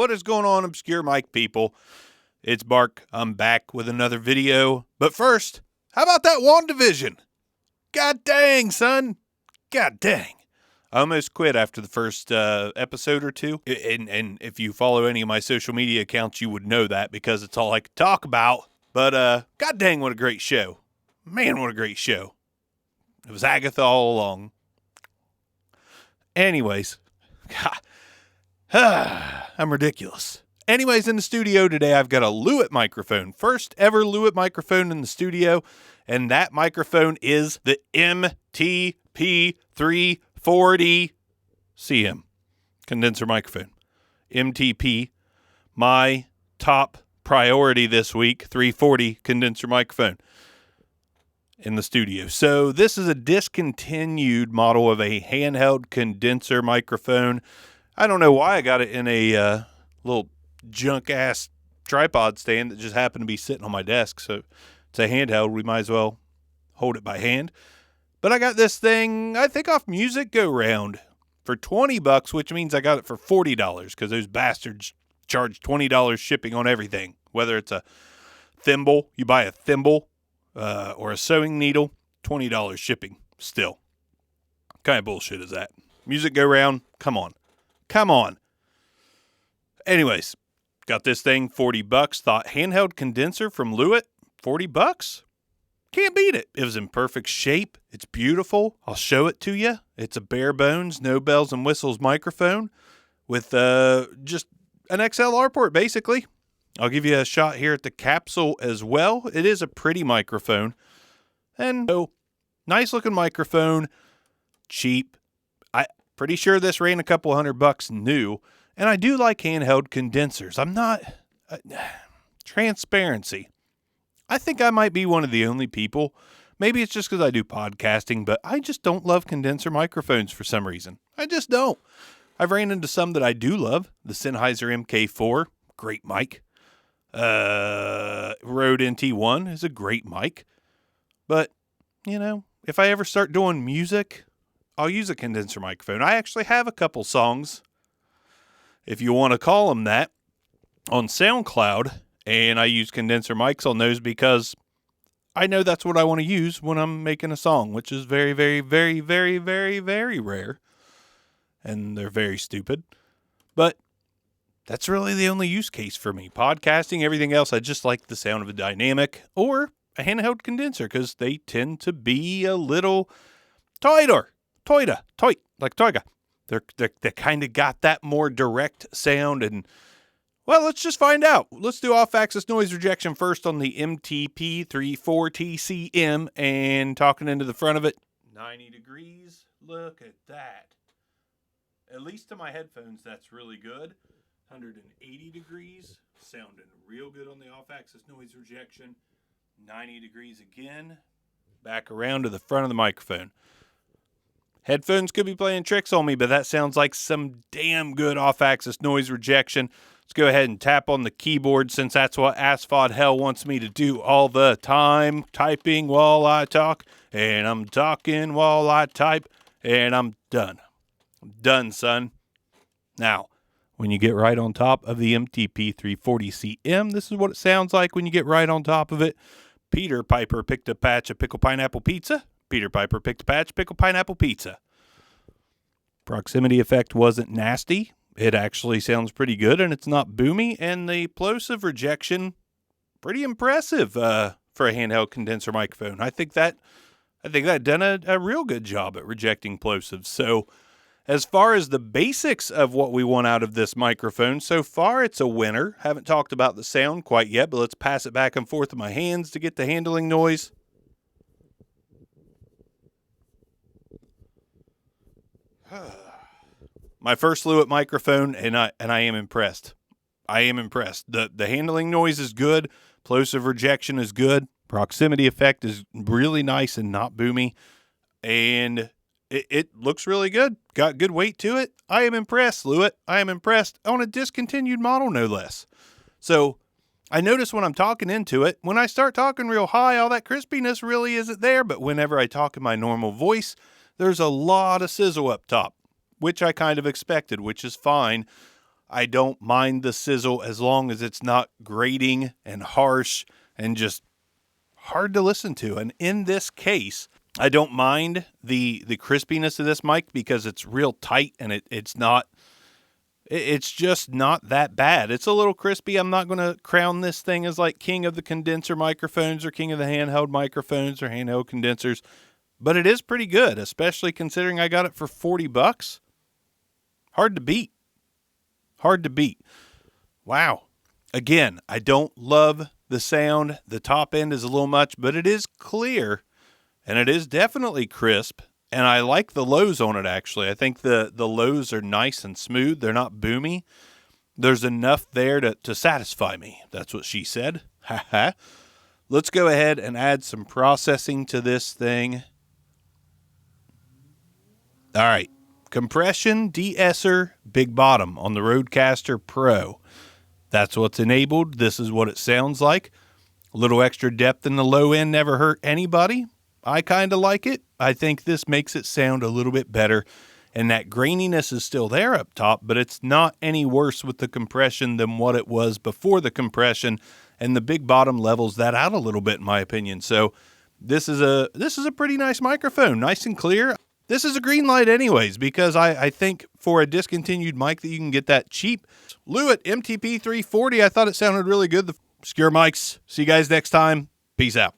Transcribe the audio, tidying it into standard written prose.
What is going on, obscure mic people? It's Bark. I'm back with another video. But first, how about that WandaVision? God dang, son. God dang. I almost quit after the first episode or two. And if you follow any of my social media accounts, you would know that because it's all I could talk about. But god dang, what a great show. Man, what a great show. It was Agatha all along. Anyways, I'm ridiculous. Anyways, in the studio today, I've got a Lewitt microphone. First ever Lewitt microphone in the studio. And that microphone is the MTP 340 CM condenser microphone. MTP, my top priority this week, 340 condenser microphone in the studio. So this is a discontinued model of a handheld condenser microphone. I don't know why I got it in a little junk-ass tripod stand that just happened to be sitting on my desk. So it's a handheld. We might as well hold it by hand. But I got this thing, I think, off Music Go Round for $20, which means I got it for $40 because those bastards charge $20 shipping on everything. Whether it's a thimble, you buy a thimble, or a sewing needle, $20 shipping still. What kind of bullshit is that? Music Go Round, come on. Come on. Anyways, got this thing, $40. Thought handheld condenser from Lewitt, $40? Can't beat it. It was in perfect shape. It's beautiful. I'll show it to you. It's a bare bones, no bells and whistles microphone with just an XLR port, basically. I'll give you a shot here at the capsule as well. It is a pretty microphone. And so, nice looking microphone, cheap. I'm pretty sure this ran a couple $100 new. And I do like handheld condensers. I'm not... transparency. I think I might be one of the only people. Maybe it's just because I do podcasting, but I just don't love condenser microphones for some reason. I just don't. I've ran into some that I do love. The Sennheiser MK4, great mic. Rode NT1 is a great mic. But, you know, if I ever start doing music, I'll use a condenser microphone. I actually have a couple songs, if you want to call them that, on SoundCloud. And I use condenser mics on those because I know that's what I want to use when I'm making a song, which is very, very, very, very, very, very rare. And they're very stupid. But that's really the only use case for me. Podcasting, everything else, I just like the sound of a dynamic or a handheld condenser because they tend to be a little tighter. Like Toyga. They kind of got that more direct sound. And, well, let's just find out. Let's do off-axis noise rejection first on the MTP 340 CM and talking into the front of it. 90 degrees. Look at that. At least to my headphones, that's really good. 180 degrees, sounding real good on the off-axis noise rejection. 90 degrees again, back around to the front of the microphone. Headphones could be playing tricks on me, but that sounds like some damn good off-axis noise rejection. Let's go ahead and tap on the keyboard since that's what Asphod Hell wants me to do all the time. Typing while I talk, and I'm talking while I type, and I'm done. I'm done, son. Now, when you get right on top of the MTP 340 CM, this is what it sounds like when you get right on top of it. Peter Piper picked a patch of pickle pineapple pizza. Peter Piper picked a patch of pickle pineapple pizza. Proximity effect wasn't nasty. It actually sounds pretty good, and it's not boomy. And the plosive rejection, pretty impressive for a handheld condenser microphone. I think that done a real good job at rejecting plosives. So, as far as the basics of what we want out of this microphone, so far it's a winner. Haven't talked about the sound quite yet, but let's pass it back and forth in my hands to get the handling noise. My first Lewitt microphone, and I am impressed. I am impressed. The handling noise is good. Plosive rejection is good. Proximity effect is really nice and not boomy. And it looks really good. Got good weight to it. I am impressed, Lewitt. I am impressed on a discontinued model, no less. So I notice when I'm talking into it, when I start talking real high, all that crispiness really isn't there. But whenever I talk in my normal voice, there's a lot of sizzle up top, which I kind of expected, which is fine. I don't mind the sizzle as long as it's not grating and harsh and just hard to listen to. And in this case, I don't mind the crispiness of this mic because it's real tight and it's just not that bad. It's a little crispy. I'm not going to crown this thing as like king of the condenser microphones or king of the handheld microphones or handheld condensers, but it is pretty good, especially considering I got it for $40. Hard to beat. Hard to beat. Wow. Again, I don't love the sound. The top end is a little much, but it is clear and it is definitely crisp. And I like the lows on it, actually. I think the lows are nice and smooth. They're not boomy. There's enough there to satisfy me. That's what she said. Haha. Let's go ahead and add some processing to this thing. All right. Compression, de-esser, big bottom on the Rodecaster Pro. That's what's enabled. This is what it sounds like. A little extra depth in the low end never hurt anybody. I kind of like it. I think this makes it sound a little bit better. And that graininess is still there up top, but it's not any worse with the compression than what it was before the compression. And the big bottom levels that out a little bit, in my opinion. So this is a pretty nice microphone, nice and clear. This is a green light anyways, because I think for a discontinued mic that you can get that cheap. Lewitt MTP 340, I thought it sounded really good. The obscure mics. See you guys next time. Peace out.